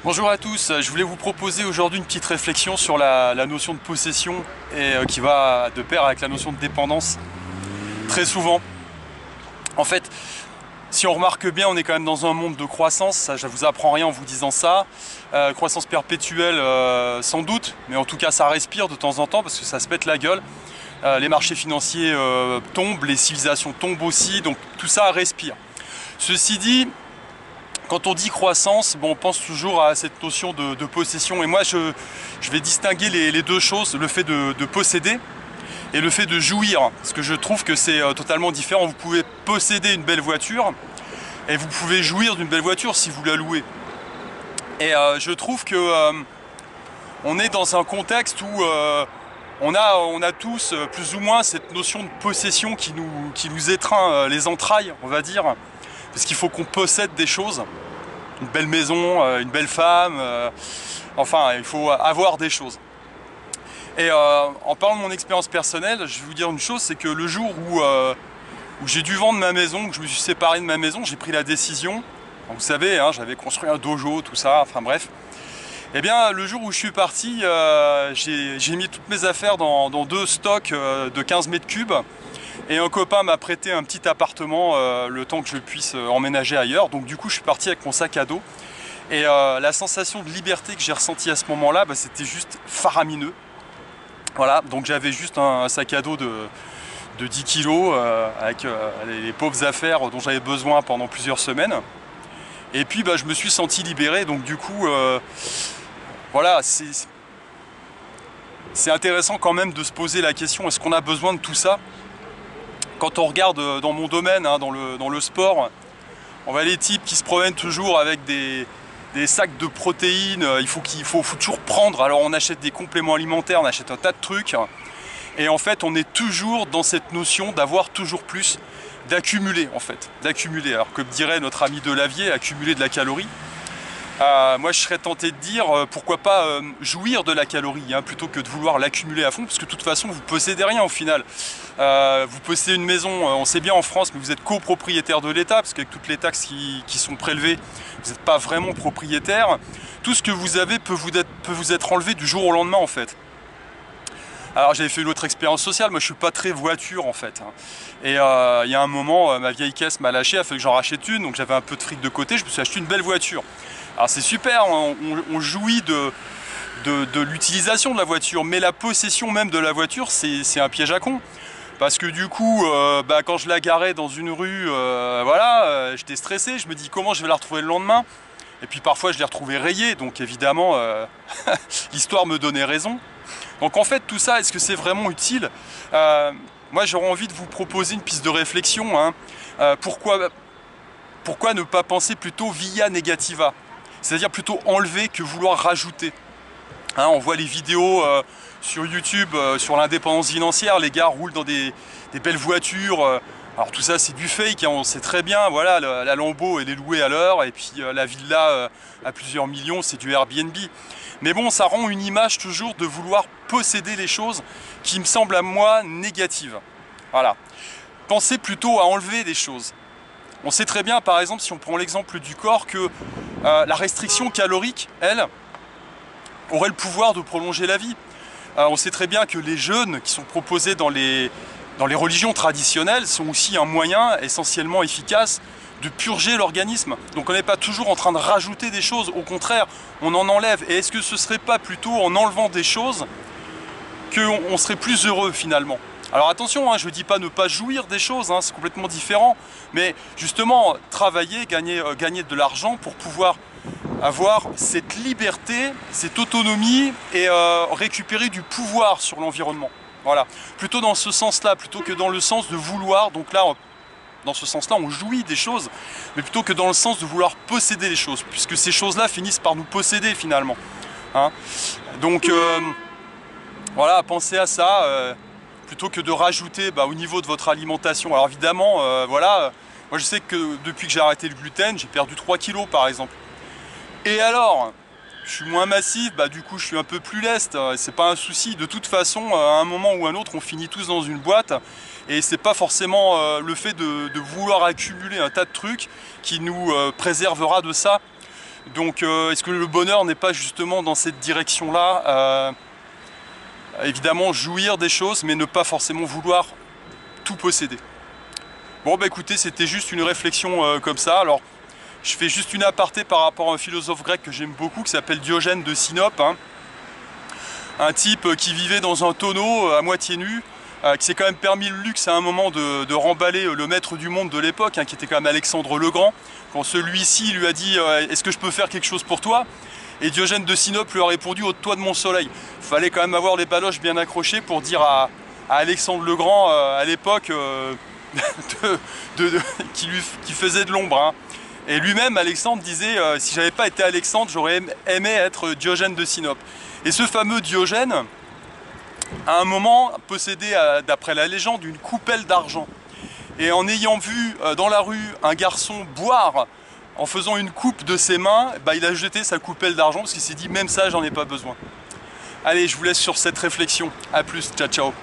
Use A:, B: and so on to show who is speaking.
A: Bonjour à tous, je voulais vous proposer aujourd'hui une petite réflexion sur la notion de possession et qui va de pair avec la notion de dépendance. Très souvent, en fait, si on remarque bien, on est quand même dans un monde de croissance, ça, je ne vous apprends rien en vous disant ça. Croissance perpétuelle sans doute, mais en tout cas ça respire de temps en temps parce que ça se pète la gueule. Les marchés financiers tombent, les civilisations tombent aussi, donc tout ça respire. Ceci dit, quand on dit croissance, bon, on pense toujours à cette notion de possession. Et moi, je vais distinguer les deux choses, le fait de posséder et le fait de jouir. Parce que je trouve que c'est totalement différent. Vous pouvez posséder une belle voiture et vous pouvez jouir d'une belle voiture si vous la louez. Et je trouve que on est dans un contexte où on a tous plus ou moins cette notion de possession qui nous étreint les entrailles, on va dire. Parce qu'il faut qu'on possède des choses, une belle maison, une belle femme, enfin il faut avoir des choses. Et en parlant de mon expérience personnelle, je vais vous dire une chose, c'est que le jour où j'ai dû vendre ma maison, que je me suis séparé de ma maison, j'ai pris la décision, vous savez, hein, j'avais construit un dojo, tout ça, enfin bref. Et bien le jour où je suis parti, j'ai mis toutes mes affaires dans deux stocks de 15 mètres cubes. Et un copain m'a prêté un petit appartement le temps que je puisse emménager ailleurs. Donc du coup je suis parti avec mon sac à dos. Et la sensation de liberté que j'ai ressentie à ce moment-là, bah, c'était juste faramineux. Voilà, donc j'avais juste un sac à dos de 10 kilos avec les pauvres affaires dont j'avais besoin pendant plusieurs semaines. Et puis bah, je me suis senti libéré. Donc du coup, voilà, c'est intéressant quand même de se poser la question, est-ce qu'on a besoin de tout ça ? Quand on regarde dans mon domaine, hein, dans le sport, on voit les types qui se promènent toujours avec des sacs de protéines, il faut toujours prendre, alors on achète des compléments alimentaires, on achète un tas de trucs, et en fait on est toujours dans cette notion d'avoir toujours plus, d'accumuler en fait, d'accumuler, alors que dirait notre ami Delavier, accumuler de la calorie. Moi je serais tenté de dire pourquoi pas jouir de la calorie hein, plutôt que de vouloir l'accumuler à fond, parce que de toute façon vous possédez rien au final. Vous possédez une maison, on sait bien en France, mais vous êtes copropriétaire de l'État, parce qu'avec toutes les taxes qui sont prélevées, vous n'êtes pas vraiment propriétaire. Tout ce que vous avez peut vous être enlevé du jour au lendemain en fait. Alors j'avais fait une autre expérience sociale, moi je suis pas très voiture en fait. Hein. Et il y a un moment, ma vieille caisse m'a lâché, il a fallu que j'en rachète une, donc j'avais un peu de fric de côté, je me suis acheté une belle voiture. Alors c'est super, on jouit de l'utilisation de la voiture, mais la possession même de la voiture, c'est un piège à con. Parce que du coup, bah, quand je la garais dans une rue, voilà, j'étais stressé, je me dis comment je vais la retrouver le lendemain. Et puis parfois je l'ai retrouvée rayée, donc évidemment, l'histoire me donnait raison. Donc en fait, tout ça, est-ce que c'est vraiment utile? Moi j'aurais envie de vous proposer une piste de réflexion. Hein. Pourquoi ne pas penser plutôt via negativa? C'est-à-dire plutôt enlever que vouloir rajouter. Hein, on voit les vidéos sur YouTube sur l'indépendance financière, les gars roulent dans des belles voitures. Alors tout ça c'est du fake, hein, on sait très bien, voilà, la Lambo elle est louée à l'heure, et puis la villa à plusieurs millions c'est du Airbnb. Mais bon, ça rend une image toujours de vouloir posséder les choses qui me semble à moi négative. Voilà. Pensez plutôt à enlever des choses. On sait très bien, par exemple, si on prend l'exemple du corps, que la restriction calorique, elle, aurait le pouvoir de prolonger la vie. On sait très bien que les jeûnes qui sont proposés dans les religions traditionnelles sont aussi un moyen essentiellement efficace de purger l'organisme. Donc on n'est pas toujours en train de rajouter des choses, au contraire, on en enlève. Et est-ce que ce ne serait pas plutôt en enlevant des choses qu'on serait plus heureux finalement? Alors attention, hein, je ne dis pas ne pas jouir des choses, hein, c'est complètement différent, mais justement travailler, gagner de l'argent pour pouvoir avoir cette liberté, cette autonomie et récupérer du pouvoir sur l'environnement. Voilà, plutôt dans ce sens-là, plutôt que dans le sens de vouloir, donc là, dans ce sens-là, on jouit des choses, mais plutôt que dans le sens de vouloir posséder les choses, puisque ces choses-là finissent par nous posséder finalement. Hein. Donc voilà, pensez à ça. Plutôt que de rajouter au niveau de votre alimentation. Alors évidemment, voilà, moi je sais que depuis que j'ai arrêté le gluten, j'ai perdu 3 kilos par exemple. Et alors, je suis moins massif, du coup je suis un peu plus leste, c'est pas un souci. De toute façon, à un moment ou un autre, on finit tous dans une boîte. Et c'est pas forcément le fait de vouloir accumuler un tas de trucs qui nous préservera de ça. Donc est-ce que le bonheur n'est pas justement dans cette direction-là? Évidemment jouir des choses, mais ne pas forcément vouloir tout posséder. Bon bah écoutez, c'était juste une réflexion comme ça. Alors je fais juste une aparté par rapport à un philosophe grec que j'aime beaucoup, qui s'appelle Diogène de Sinope, hein. Un type qui vivait dans un tonneau à moitié nu, qui s'est quand même permis le luxe à un moment de remballer le maître du monde de l'époque, hein, qui était quand même Alexandre le Grand, quand celui-ci lui a dit est-ce que je peux faire quelque chose pour toi? Et Diogène de Sinope lui a répondu ôte-toi de mon soleil. Il fallait quand même avoir les baloches bien accrochées pour dire à Alexandre le Grand à l'époque qui faisait de l'ombre, hein. Et lui-même, Alexandre, disait si j'avais pas été Alexandre, j'aurais aimé être Diogène de Sinope. Et ce fameux Diogène, à un moment, possédait, d'après la légende, une coupelle d'argent. Et en ayant vu dans la rue un garçon boire en faisant une coupe de ses mains, bah, il a jeté sa coupelle d'argent parce qu'il s'est dit même ça, j'en ai pas besoin. Allez, je vous laisse sur cette réflexion. A plus, ciao ciao.